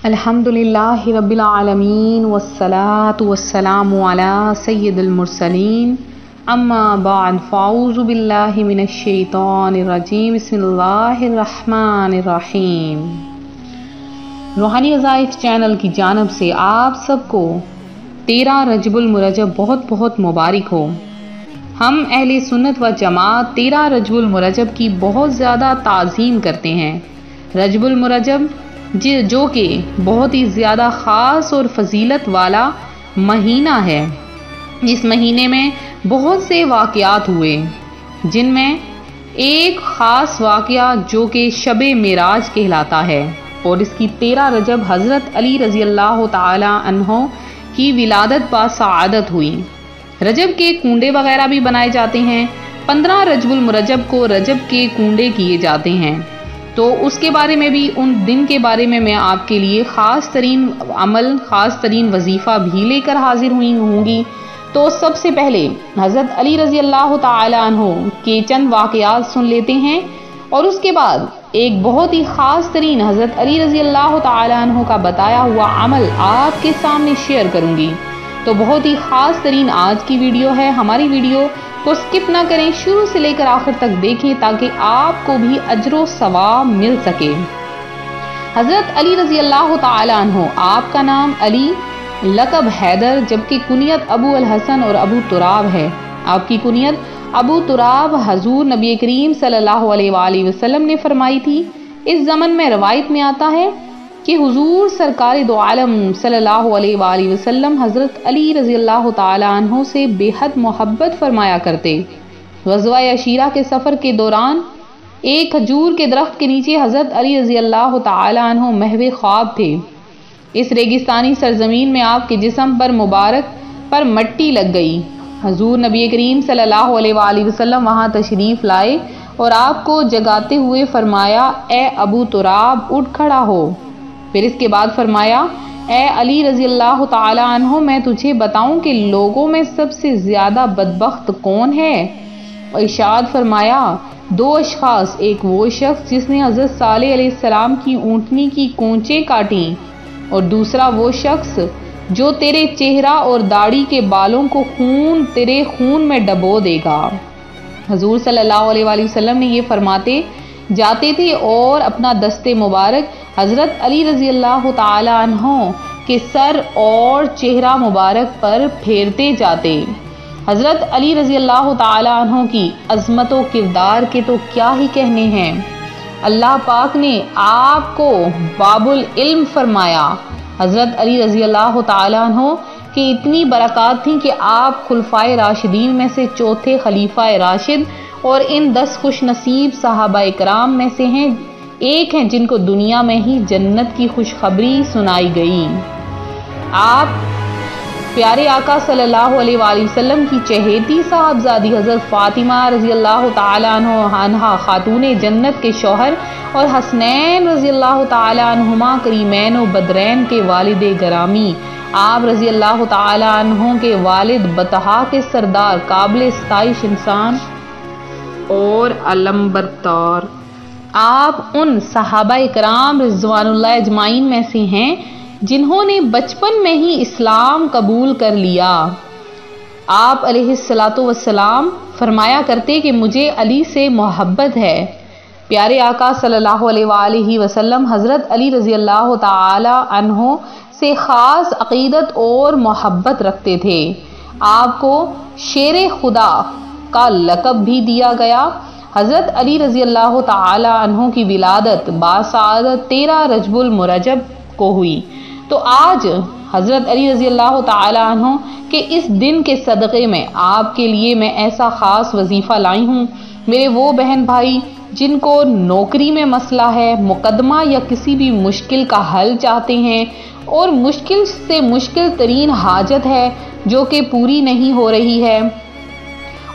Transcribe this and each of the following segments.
अल्हम्दुलिल्लाहि रब्बिल आलमीन वस्सलातु वस्सलामु अला सय्यिदिल मुरसलीन अम्मा बाद फ़ाऊज़ु बिल्लाहि मिनश शैतानिर रजीम बिस्मिल्लाहिर रहमानिर रहीम। रूहानी वज़ाइफ चैनल की जानब से आप सबको 13 रजबुल मुरजब बहुत बहुत मुबारक हो। हम अहले सुन्नत व जमात 13 रजबुल मुरजब की बहुत ज़्यादा ताज़ीम करते हैं। रजबुल मुरजब जो कि बहुत ही ज़्यादा ख़ास और फजीलत वाला महीना है। इस महीने में बहुत से वाक़यात हुए, जिनमें एक ख़ास वाक़या जो कि शब-ए मेराज कहलाता है और इसकी 13 रजब हज़रत अली रज़ी अल्लाह ताला अन्हो की विलादत बासआदत हुई। रजब के कूंडे वग़ैरह भी बनाए जाते हैं। 15 रजबुल मुरजब को रजब के कूंडे किए जाते हैं, तो उसके बारे में भी, उन दिन के बारे में मैं आपके लिए ख़ास तरीन अमल, ख़ास तरीन वजीफ़ा भी लेकर हाजिर हुई होंगी। तो सबसे पहले हज़रत अली रज़ी अल्लाह ताला अन्हो के चंद वाक़यात सुन लेते हैं और उसके बाद एक बहुत ही ख़ास तरीन हज़रत अली रज़ी अल्लाह ताला अन्हो का बताया हुआ अमल आपके सामने शेयर करूँगी। तो बहुत ही ख़ास तरीन आज की वीडियो है। हमारी वीडियो को स्किप ना करें, शुरू से लेकर आखिर तक देखें ताकि आपको भी अजरो सवाब मिल सके। हज़रत अली रज़ी अल्लाह ताला अन्हो, आपका नाम अली, लक़ब हैदर, जबकि कुनियत अबू अल हसन और अबू तुराब है। आपकी कुनियत अबू तुराब हजूर नबी करीम सल्लल्लाहु अलैहि वसल्लम ने फरमाई थी। इस ज़मन में रवायत में आता है कि हुजूर सरकार दो आलम सल्लल्लाहु अलैहि वसल्लम हज़रत अली रज़ी अल्लाह ताला अन्हो से बेहद मोहब्बत फरमाया करते। ग़ज़वा अशीरा के सफ़र के दौरान एक खजूर के दरख्त के नीचे हज़रत अली रज़ी अल्लाह ताला अन्हो महवे ख्वाब थे। इस रेगिस्तानी सरजमीन में आपके जिस्म पर मुबारक पर मट्टी लग गई। हजूर नबी करीम सल्लल्लाहु अलैहि वसल्लम वहाँ तशरीफ़ लाए और आपको जगाते हुए फरमाया, ए अबू तुराब, उठ खड़ा हो। फिर इसके बाद फरमाया, ए अली रज़ी अल्लाह ताला अन्हो, मैं तुझे बताऊं कि लोगों में सबसे ज़्यादा बदबख्त कौन है? और इरशाद फरमाया, 2 अशख़ास, एक वो शख्स जिसने हज़रत सालेह अलैहिस्सलाम की ऊँटनी की कोंचें काटी और दूसरा वो शख्स जो तेरे चेहरा और दाढ़ी के बालों को तेरे खून में डबो देगा। हजूर सल्लल्लाहु अलैहि वसल्लम ने ये फरमाते जाते थे और अपना दस्ते मुबारक हज़रत अली रज़ी अल्लाह ताला अन्हो के सर और चेहरा मुबारक पर फेरते जाते। हज़रत अली रज़ी अल्लाह ताला अन्हो की अज़मत व किरदार के तो क्या ही कहने हैं। अल्लाह पाक ने आपको बाबुल इल्म फरमाया। हज़रत अली रज़ी अल्लाह ताला अन्हो की इतनी बरक़ात थी कि आप खुलफ़ाए राशिदीन में से चौथे खलीफ़ा राशिद और इन 10 खुश नसीब सहाबाए कराम में से एक हैं जिनको दुनिया में ही जन्नत की खुशखबरी सुनाई गई। आप प्यारे आका सल्लल्लाहु अलैहि वसल्लम की चहेती साहबजादी हज़रत फ़ातिमा रज़ी अल्लाह ताला अन्हा खातूने जन्नत के शौहर और हसनैन रज़ी अल्लाह ताला अन्हुमा करीमैन व बदरैन के वालिद गरामी, आप रज़ी अल्लाह ताला अन्हों के वालिद बतहा के सरदार, काबिल सताइश इंसान और अलम्बरतार, आप उन सहाबाए कराम रिज़वानुल्लाह अजमाइन में से हैं जिन्होंने बचपन में ही इस्लाम कबूल कर लिया। आप अलैहिस्सलातु वस्सलाम फरमाया करते कि मुझे अली से मोहब्बत है। प्यारे आका सल्लल्लाहु अलैहि वसल्लम हज़रत अली रज़ी अल्लाह ताला अन्हो से ख़ास अक़ीदत और मोहब्बत रखते थे। आपको शेर खुदा का लक़ब भी दिया गया। हज़रत अली रज़ी अल्लाह ताला अन्हो की विलादत बासआदत 13 रजबुल मुरजब को हुई। तो आज हज़रत अली रज़ी अल्लाह ताला अन्हो के इस दिन के सदक़े में आपके लिए मैं ऐसा ख़ास वजीफ़ा लाई हूँ। मेरे वो बहन भाई जिनको नौकरी में मसला है, मुकदमा या किसी भी मुश्किल का हल चाहते हैं और मुश्किल से मुश्किल तरीन हाजत है जो कि पूरी नहीं हो रही है,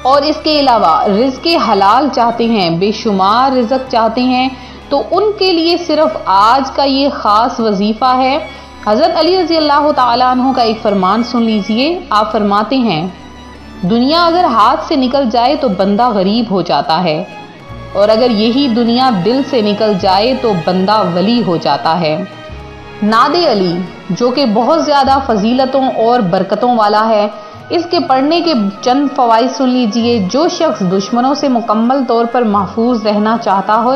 और इसके अलावा रिज़्क़ हलाल चाहते हैं, बेशुमार रिज़्क़ चाहते हैं, तो उनके लिए सिर्फ आज का ये ख़ास वजीफ़ा है। हज़रत अली रज़ी अल्लाह ताला अन्हो का एक फरमान सुन लीजिए। आप फरमाते हैं, दुनिया अगर हाथ से निकल जाए तो बंदा गरीब हो जाता है, और अगर यही दुनिया दिल से निकल जाए तो बंदा वली हो जाता है। नादे अली जो कि बहुत ज़्यादा फजीलतों और बरकतों वाला है, इसके पढ़ने के चंद फ़वाइद सुन लीजिए। जो शख्स दुश्मनों से मुकम्मल तौर पर महफूज रहना चाहता हो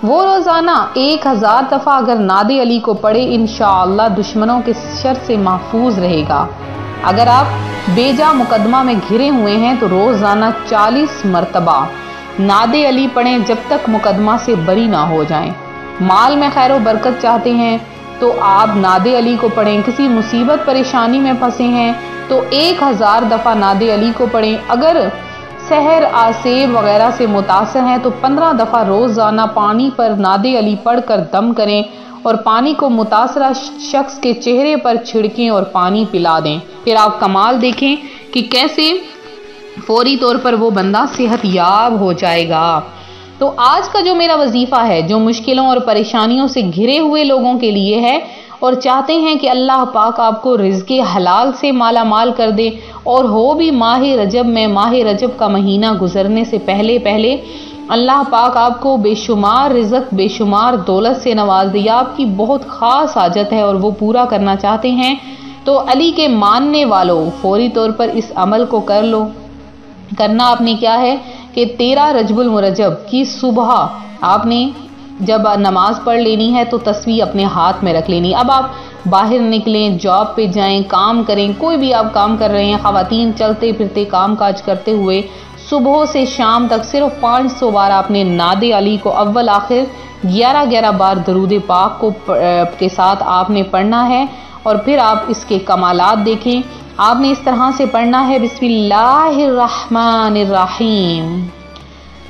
वो रोज़ाना 1000 दफ़ा अगर नादे अली को पढ़े, इंशाअल्लाह दुश्मनों के शर से महफूज रहेगा। अगर आप बेजा मुकदमा में घिरे हुए हैं तो रोज़ाना 40 मरतबा नादे अली पढ़ें जब तक मुकदमा से बरी ना हो जाएं। माल में खैर व बरकत चाहते हैं तो आप नादे अली को पढ़ें। किसी मुसीबत परेशानी में फंसे हैं तो 1000 दफ़ा नादे अली को पढ़ें। अगर सहर आसेब वगैरह से मुतासर हैं तो 15 दफ़ा रोज़ाना पानी पर नादे अली पढ़कर दम करें और पानी को मुतासरा शख्स के चेहरे पर छिड़कें और पानी पिला दें। फिर आप कमाल देखें कि कैसे फौरी तौर पर वो बंदा सेहतयाब हो जाएगा। तो आज का जो मेरा वजीफ़ा है, जो मुश्किलों और परेशानियों से घिरे हुए लोगों के लिए है और चाहते हैं कि अल्लाह पाक आपको रिज़्क़े हलाल से माला माल कर दे और हो भी माह रजब में, माह रजब का महीना गुजरने से पहले पहले अल्लाह पाक आपको बेशुमार रिज़्क़, बेशुमार दौलत से नवाज दे। आपकी बहुत ख़ास हाजत है और वो पूरा करना चाहते हैं तो अली के मानने वालों फौरी तौर पर इस अमल को कर लो। करना आपने क्या है कि 13 रजबुल मुरज्जब की सुबह आपने जब नमाज पढ़ लेनी है तो तस्वीर अपने हाथ में रख लेनी। अब आप बाहर निकलें, जॉब पे जाएं, काम करें, कोई भी आप काम कर रहे हैं, ख़वातीन चलते फिरते काम काज करते हुए सुबह से शाम तक सिर्फ 500 बार आपने नादे अली को अव्वल आखिर 11-11 बार दरूद पाक को के साथ आपने पढ़ना है। और फिर आप इसके कमालात देखें। आपने इस तरह से पढ़ना है, बिस्मिल्लाहिर रहमानिर रहीम,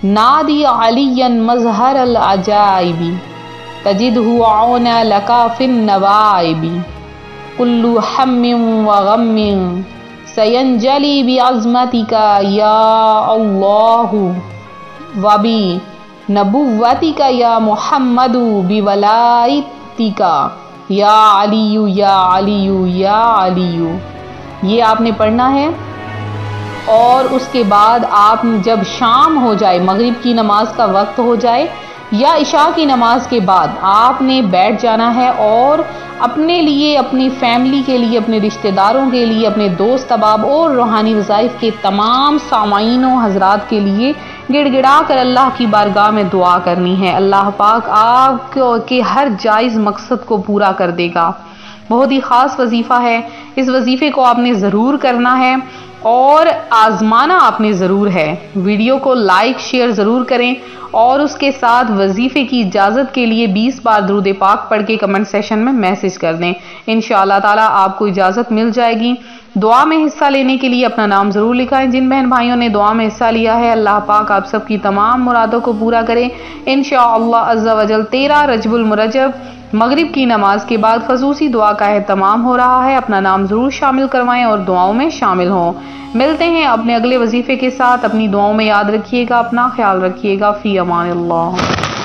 नादी अलियन मज़हर अल अजाइबी तजिदहु औना लका फिन नवाइबी कुल्लु हम्मिन व गम्मिन सयंजली बि अज़मतिका या अल्लाहु व बि नबुव्वतिका या मुहम्मदु बि वलायतिका या अलियु या अलियु या अलियु। ये आपने पढ़ना है। और उसके बाद आप जब शाम हो जाए, मगरिब की नमाज का वक्त हो जाए या इशा की नमाज के बाद आपने बैठ जाना है और अपने लिए, अपनी फैमिली के लिए, अपने रिश्तेदारों के लिए, अपने दोस्त अहबाब और रूहानी वज़ाइफ के तमाम सामाईनों हजरात के लिए गिड़गिड़ा कर अल्लाह की बारगाह में दुआ करनी है। अल्लाह पाक आपके हर जायज़ मकसद को पूरा कर देगा। बहुत ही ख़ास वजीफ़ा है। इस वजीफ़े को आपने ज़रूर करना है और आजमाना आपने ज़रूर है। वीडियो को लाइक शेयर ज़रूर करें और उसके साथ वजीफ़े की इजाज़त के लिए 20 बार दुरूद पाक पढ़ के कमेंट सेशन में मैसेज कर दें। इंशाअल्लाह ताला आपको इजाज़त मिल जाएगी। दुआ में हिस्सा लेने के लिए अपना नाम ज़रूर लिखाएं। जिन बहन भाइयों ने दुआ में हिस्सा लिया है, अल्लाह पाक आप सबकी तमाम मुरादों को पूरा करें इंशाअल्लाह अज़्ज़ा वजल। 13 रजबुल मुरज्जब मगरिब की नमाज के बाद खसूसी दुआ का एहतमाम हो रहा है। अपना नाम ज़रूर शामिल करवाएं और दुआओं में शामिल हों। मिलते हैं अपने अगले वजीफ़े के साथ। अपनी दुआओं में याद रखिएगा, अपना ख्याल रखिएगा। फ़ी अमानिल्लाह।